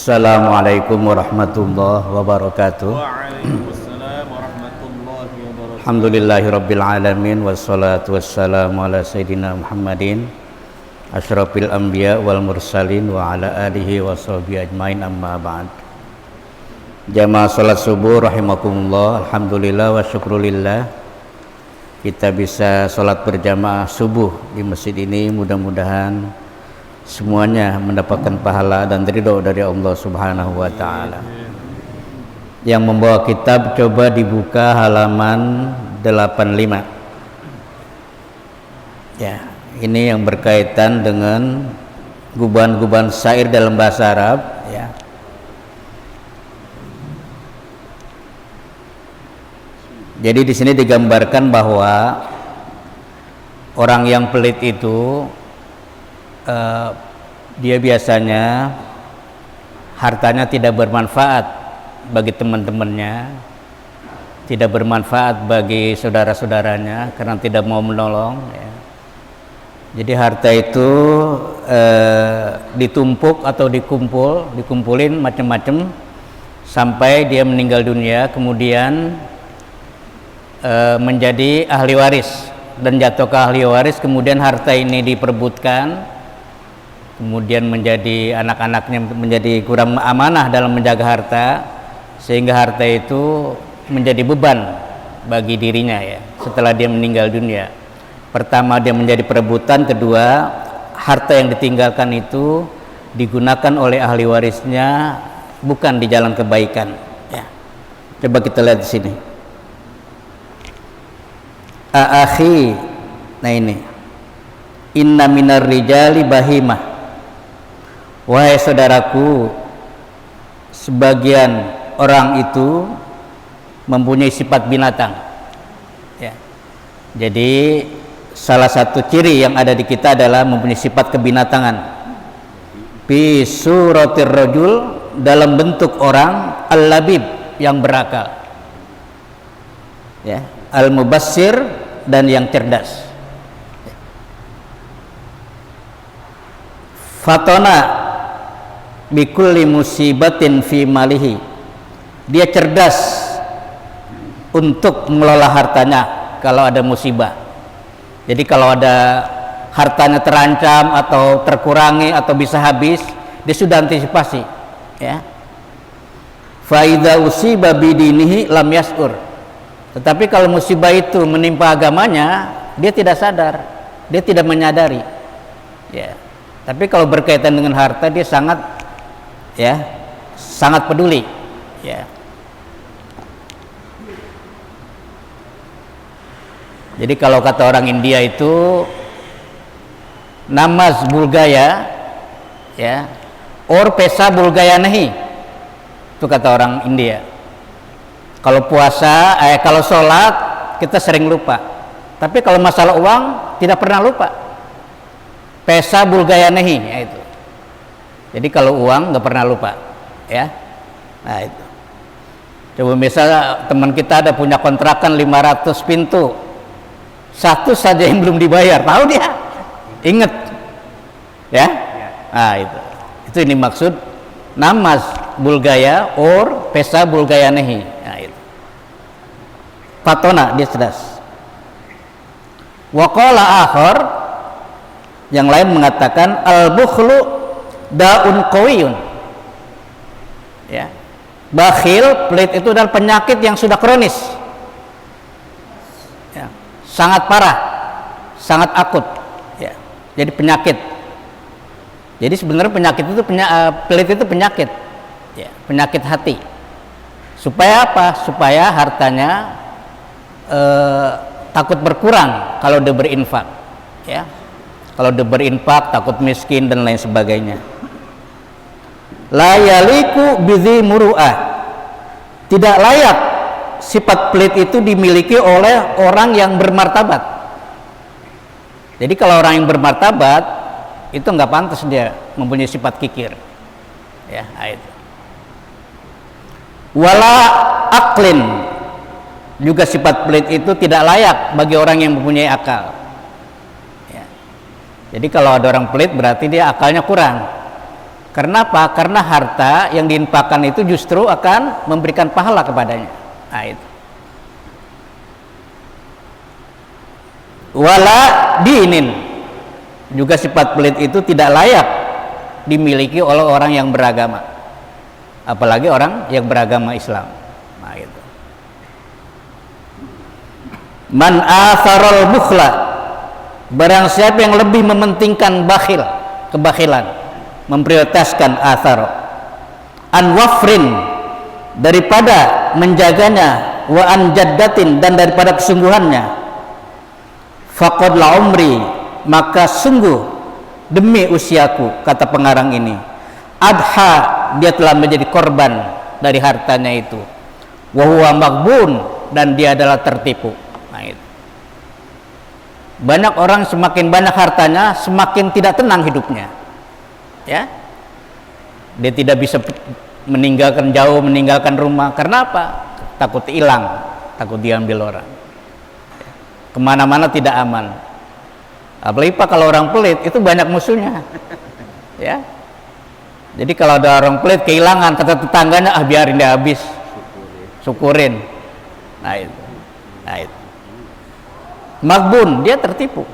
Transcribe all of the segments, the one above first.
Assalamualaikum warahmatullahi wabarakatuh. Waalaikumsalam warahmatullahi wabarakatuh. Alhamdulillahirabbil alamin wassalatu wassalamu ala sayyidina Muhammadin asyrafil anbiya wal mursalin wa ala alihi washabihi ajmain, amma ba'd. Jamaah salat subuh rahimakumullah. Alhamdulillah wa syukrulillah kita bisa salat berjamaah subuh di masjid ini. Mudah-mudahan semuanya mendapatkan pahala dan ridho dari Allah Subhanahu wa taala. Yang membawa kitab coba dibuka halaman 85. Ya, ini yang berkaitan dengan guban-guban syair dalam bahasa Arab, ya. Jadi di sini digambarkan bahwa orang yang pelit itu dia biasanya hartanya tidak bermanfaat bagi teman-temannya, tidak bermanfaat bagi saudara-saudaranya karena tidak mau menolong, ya. Jadi harta itu ditumpuk atau dikumpulin macam-macam sampai dia meninggal dunia, kemudian menjadi ahli waris dan jatuh ke ahli waris, kemudian harta ini diperebutkan, kemudian menjadi anak-anaknya menjadi kurang amanah dalam menjaga harta, sehingga harta itu menjadi beban bagi dirinya, ya, setelah dia meninggal dunia. Pertama dia menjadi perebutan, kedua harta yang ditinggalkan itu digunakan oleh ahli warisnya bukan di jalan kebaikan, ya. Coba kita lihat di sini. Akhi, nah ini, inna minar rijali bahimah. Wahai saudaraku, sebagian orang itu mempunyai sifat binatang, ya. Jadi salah satu ciri yang ada di kita adalah mempunyai sifat kebinatangan. Fi suratir rajul, dalam bentuk orang, al-labib, yang berakal, ya, al-mubassir, dan yang cerdas. Fatona bikulli musibatin fi malihi, dia cerdas untuk mengelola hartanya kalau ada musibah. Jadi kalau ada hartanya terancam atau terkurangi atau bisa habis, dia sudah antisipasi, ya. Fa idza usiba bidinihi lam yas'ur. Tetapi kalau musibah itu menimpa agamanya, dia tidak sadar, dia tidak menyadari, ya. Tapi kalau berkaitan dengan harta, dia sangat, ya, sangat peduli, ya. Jadi kalau kata orang India itu namaz bulgaya, ya, or pesa bulgaya nahi, itu kata orang India. Kalau puasa, kalau sholat kita sering lupa, tapi kalau masalah uang tidak pernah lupa. Pesa bulgaya nahi, ya itu. Jadi kalau uang nggak pernah lupa, ya. Nah itu. Coba misalnya teman kita ada punya kontrakan 500 pintu, satu saja yang belum dibayar, tahu dia, inget, ya. Nah itu ini maksud namaz bulgaya or pesa bulgaya nehi. Nah itu. Fatona, dia cerdas. Waqala akhar, yang lain mengatakan al-bukhlu daun qawiyun, ya. Bakhil, pelit itu adalah penyakit yang sudah kronis, ya, sangat parah, sangat akut, ya. Jadi penyakit. Jadi sebenarnya penyakit itu pelit itu penyakit, ya, penyakit hati. Supaya apa? Supaya hartanya takut berkurang kalau dia berinfak, ya. Kalau dia berinfak takut miskin dan lain sebagainya. La yaliku bidhi muru'ah, tidak layak sifat pelit itu dimiliki oleh orang yang bermartabat. Jadi kalau orang yang bermartabat itu nggak pantas dia mempunyai sifat kikir, ya, itu. Wala aklin, juga sifat pelit itu tidak layak bagi orang yang mempunyai akal, ya. Jadi kalau ada orang pelit berarti dia akalnya kurang. Karena apa? Karena harta yang diinfakkan itu justru akan memberikan pahala kepadanya. Nah, itu. Wala dinin, juga sifat pelit itu tidak layak dimiliki oleh orang yang beragama, apalagi orang yang beragama Islam. Nah, itu. Man atharul bukhla, barang siapa yang lebih mementingkan bakhil, kebakhilan, memprioritaskan athar, an wafrin, daripada menjaganya, wa an jaddatin, dan daripada kesungguhannya, faqad la umri, maka sungguh demi usiaku, kata pengarang ini, adha, dia telah menjadi korban dari hartanya itu, wa huwa maghbun, dan dia adalah tertipu. Nah, itu. Banyak orang semakin banyak hartanya semakin tidak tenang hidupnya, ya. Dia tidak bisa meninggalkan jauh, meninggalkan rumah. Karena apa? Takut hilang, takut diambil orang. Kemana-mana tidak aman. Apalagi Pak, kalau orang pelit itu banyak musuhnya, ya. Jadi kalau ada orang pelit kehilangan, kata tetangganya, ah biarin dia habis, syukurin. Nah itu, nah itu. Maghbun, dia tertipu.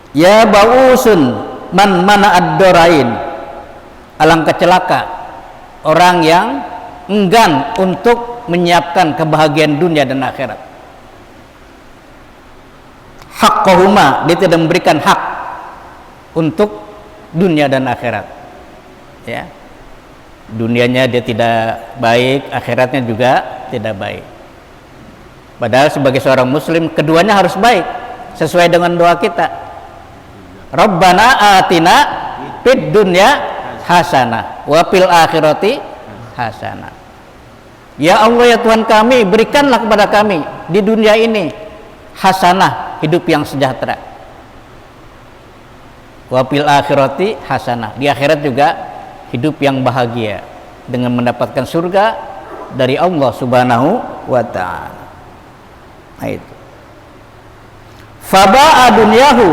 Ya bausun man mana ad-dorain, alangkah celaka orang yang enggan untuk menyiapkan kebahagiaan dunia dan akhirat. Haqqahuma, dia tidak memberikan hak untuk dunia dan akhirat, ya. Dunianya dia tidak baik, akhiratnya juga tidak baik. Padahal sebagai seorang muslim keduanya harus baik sesuai dengan doa kita. Rabbana atina fid dunya hasanah wa fil akhirati hasanah. Ya Allah, ya Tuhan kami, berikanlah kepada kami di dunia ini hasanah, hidup yang sejahtera. Wa fil akhirati hasanah, di akhirat juga hidup yang bahagia dengan mendapatkan surga dari Allah Subhanahu wa ta'ala. Nah itu. Faba'a dunyahu,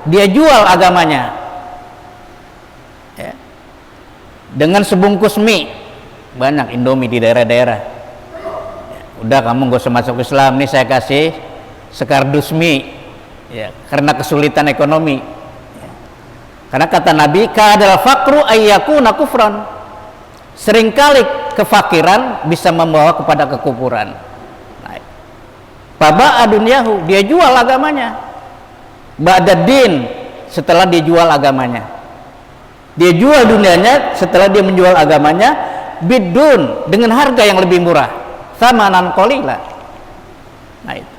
dia jual agamanya, ya. Dengan sebungkus mie, banyak Indomie di daerah-daerah, ya. Udah kamu gak usah masuk Islam, nih saya kasih sekardus mie, ya, karena kesulitan ekonomi, ya. Karena kata Nabi, kadal fakru ayyakuna kufran, seringkali kefakiran bisa membawa kepada kekufuran. Faba'a dunyahu, dia jual agamanya. Ba'da din, setelah dia jual agamanya. Dia jual dunianya setelah dia menjual agamanya, bidun, dengan harga yang lebih murah, samanan qalila. Nah itu.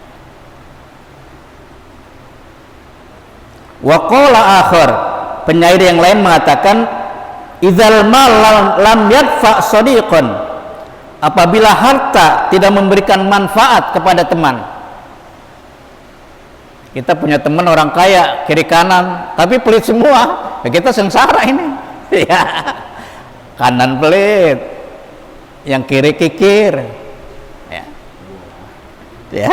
Wa qala akhar, penyair yang lain mengatakan, idzal mal lam yadfa sadiqan, apabila harta tidak memberikan manfaat kepada teman. Kita punya teman orang kaya kiri kanan, tapi pelit semua, ya kita sengsara ini. Ya. Kanan pelit, yang kiri kikir, ya. Ya.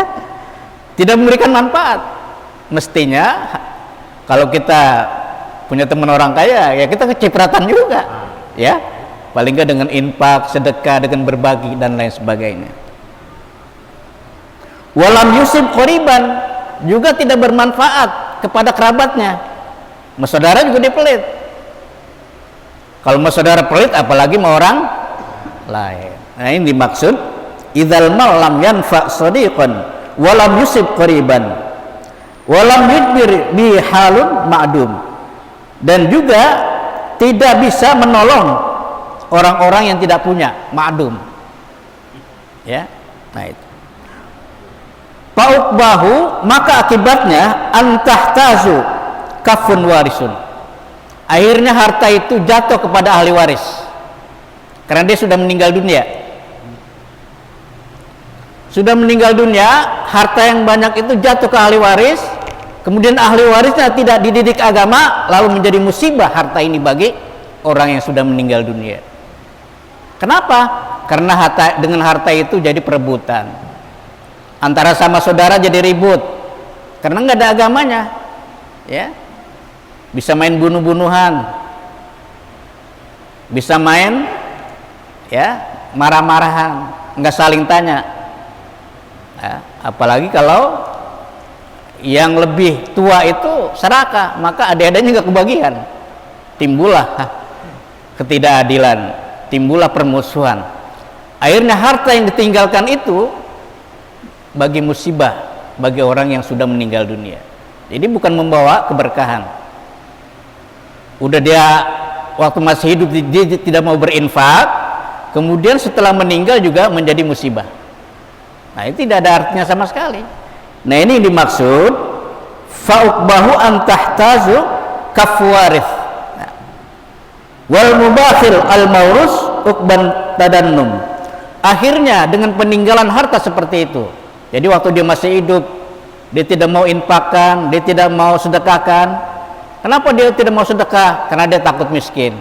Tidak memberikan manfaat. Mestinya kalau kita punya teman orang kaya, ya kita kecipratan juga, ya. Paling nggak dengan infak, sedekah, dengan berbagi dan lain sebagainya. Walam yusib qoriban, juga tidak bermanfaat kepada kerabatnya. Mas saudara juga dia pelit. Kalau mas saudara pelit, apalagi sama orang lain. Nah ini dimaksud idzal mal lam yanfa sadiqan walam yusib qoriban walam yudbir bi halun ma'dum, dan juga tidak bisa menolong orang-orang yang tidak punya, ma'dum, ya. Nah itu fa'uqbahu, maka akibatnya antahtazu kafun warisun, akhirnya harta itu jatuh kepada ahli waris karena dia sudah meninggal dunia. Sudah meninggal dunia, harta yang banyak itu jatuh ke ahli waris, kemudian ahli warisnya tidak dididik agama, lalu menjadi musibah harta ini bagi orang yang sudah meninggal dunia. Kenapa? Karena dengan harta itu jadi perebutan. Antara sama saudara jadi ribut karena nggak ada agamanya, ya. bisa main bunuh-bunuhan, bisa main ya marah-marahan, nggak saling tanya. Ya, apalagi kalau yang lebih tua itu serakah, maka adik-adiknya nggak kebagian, timbullah ketidakadilan, timbullah permusuhan. Akhirnya harta yang ditinggalkan itu bagi musibah bagi orang yang sudah meninggal dunia. Jadi bukan membawa keberkahan. Udah dia waktu masih hidup dia tidak mau berinfak, kemudian setelah meninggal juga menjadi musibah. Nah, itu tidak ada artinya sama sekali. Nah, ini yang dimaksud fa'uqbahu an tahtazu kafwarith. Nah, wal mubakhil al maurus uqban tadannum. Akhirnya dengan peninggalan harta seperti itu, jadi waktu dia masih hidup dia tidak mau infakkan, dia tidak mau sedekahkan. Kenapa dia tidak mau sedekah? Karena dia takut miskin,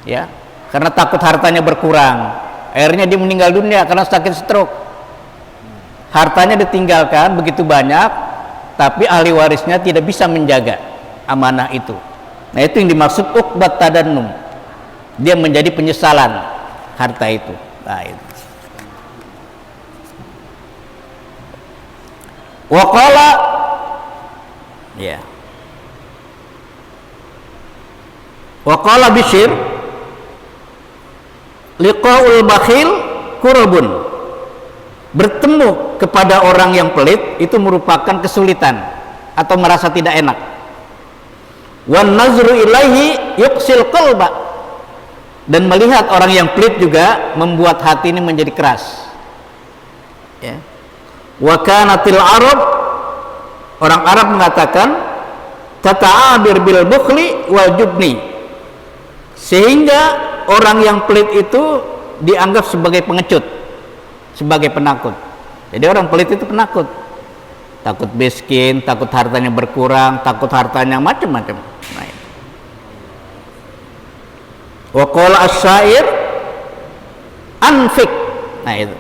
ya, karena takut hartanya berkurang. Akhirnya dia meninggal dunia karena sakit stroke. Hartanya ditinggalkan begitu banyak, tapi ahli warisnya tidak bisa menjaga amanah itu. Nah, itu yang dimaksud uqbat tadannum. Dia menjadi penyesalan harta itu. Nah, itu. Waqala, ya. Waqala Bishr, liqa'ul bakhil kurabun. Bertemu kepada orang yang pelit itu merupakan kesulitan atau merasa tidak enak. Wan nazru ilaihi yuqsil qalba. Dan melihat orang yang pelit juga membuat hati ini menjadi keras. Ya. Wa kanatil Arab, orang Arab mengatakan tata'abir bil bukhli wal jubni, sehingga orang yang pelit itu dianggap sebagai pengecut, sebagai penakut. Jadi orang pelit itu penakut, takut miskin, takut hartanya berkurang, takut hartanya macam-macam. Nah, wa qala asy-syair anfik. Nah, itu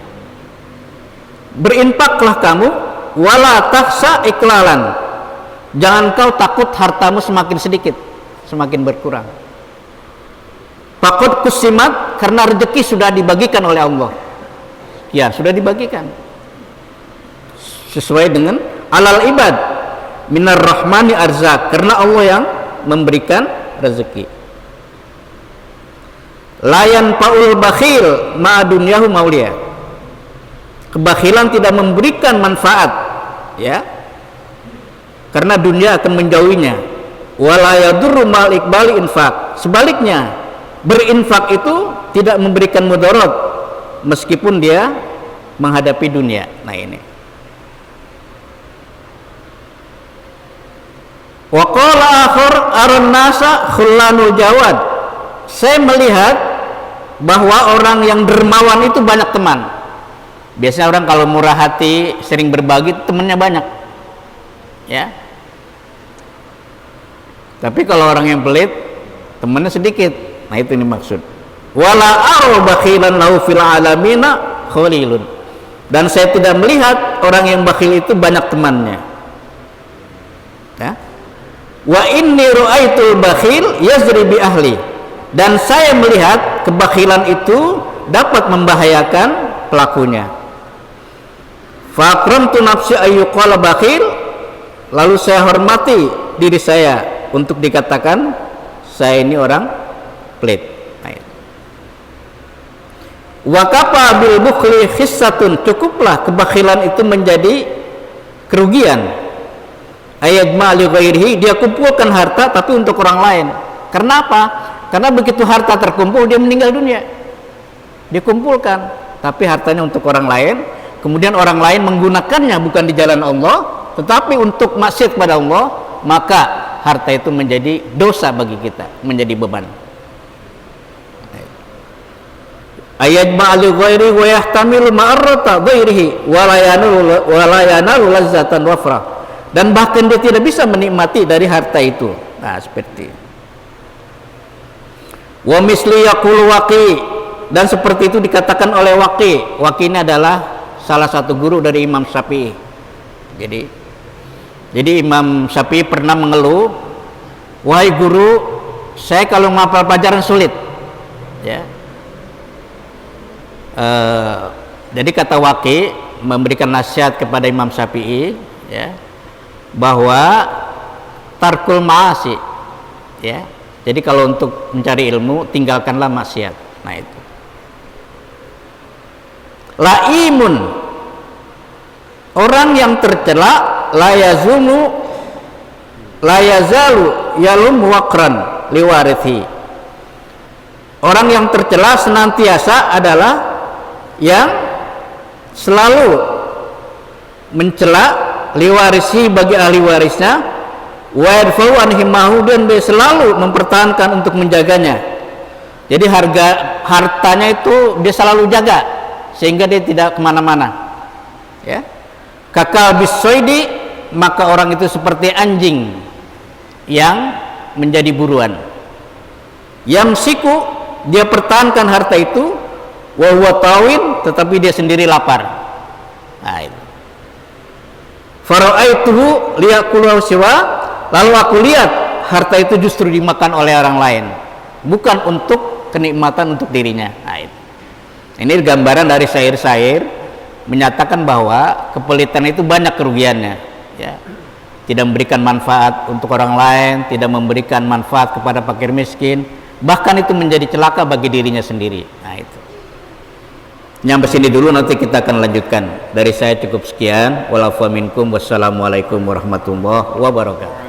berinfaklah kamu, wala takhsa iklalan, jangan kau takut hartamu semakin sedikit, semakin berkurang. Faqad kusimat, karena rezeki sudah dibagikan oleh Allah. Ya, sudah dibagikan sesuai dengan alal ibad minar rahmani arzak, karena Allah yang memberikan rezeki. Layan paul bakhil ma dunyahu maulia, kebakhilan tidak memberikan manfaat, ya, karena dunia akan menjauhinya. Wala yadurru mal iqbali infak, sebaliknya berinfak itu tidak memberikan mudarat meskipun dia menghadapi dunia. Nah, ini wa qala akhar aran nasa khullanul jawad, saya melihat bahwa orang yang dermawan itu banyak teman. Biasanya orang kalau murah hati, sering berbagi, temannya banyak, ya. Tapi kalau orang yang pelit, temannya sedikit. Nah, itu ini maksud. Wala aru bakhilan lahu fil alamina khalilun, dan saya tidak melihat orang yang bakhil itu banyak temannya, ya. Wa inni ra'aitul bakhil yazri bi ahli, dan saya melihat kebakhilan itu dapat membahayakan pelakunya. Faqramtu nafsi ayyuqala bakhil, lalu saya hormati diri saya untuk dikatakan saya ini orang pelit. Wa kafa bil bukhli khissatun, cukuplah kebakhilan itu menjadi kerugian. Ayat mali ghairihi, dia kumpulkan harta tapi untuk orang lain. Kenapa? Karena begitu harta terkumpul dia meninggal dunia. Dikumpulkan tapi hartanya untuk orang lain, kemudian orang lain menggunakannya bukan di jalan Allah tetapi untuk maksiat kepada Allah, maka harta itu menjadi dosa bagi kita, menjadi beban. Ayat ma'ali ghairi wa yahtamilu ma'arrata ghairihi wa la yanalu lazzatan wafrah, dan bahkan dia tidak bisa menikmati dari harta itu. Nah, seperti wa misli yaqulu Waqi, dan seperti itu dikatakan oleh Waqi. Waqi ini adalah salah satu guru dari Imam Syafi'i. Jadi Imam Syafi'i pernah mengeluh wahai guru, saya kalau menghafal pelajaran sulit, ya. Jadi kata Waqi memberikan nasihat kepada Imam Syafi'i, ya, bahwa tarkul ma'asi, ya. Jadi kalau untuk mencari ilmu tinggalkanlah maksiat. Nah itu. Laimun, orang yang tercela, la yazalu yalum waqran liwarithi. Orang yang tercela senantiasa adalah yang selalu mencela liwarisi bagi ahli warisnya, wa yadfa'u an himahu, dan dia selalu mempertahankan untuk menjaganya. Jadi hartanya itu dia selalu jaga sehingga dia tidak kemana-mana, ya. Kakal bisoidi, maka orang itu seperti anjing yang menjadi buruan. Yamsiku, dia pertahankan harta itu, wa huwa tawin, tetapi dia sendiri lapar. Nah itu. Fara'aituhu liyakulu siwa, lalu aku lihat harta itu justru dimakan oleh orang lain, bukan untuk kenikmatan untuk dirinya. Nah itu. Ini gambaran dari syair-syair menyatakan bahwa kepelitan itu banyak kerugiannya, ya. Tidak memberikan manfaat untuk orang lain, tidak memberikan manfaat kepada fakir miskin, bahkan itu menjadi celaka bagi dirinya sendiri. Nah itu. Nyampe sini dulu, nanti kita akan lanjutkan. Dari saya cukup sekian. Walafu minkum, wassalamualaikum warahmatullahi wabarakatuh.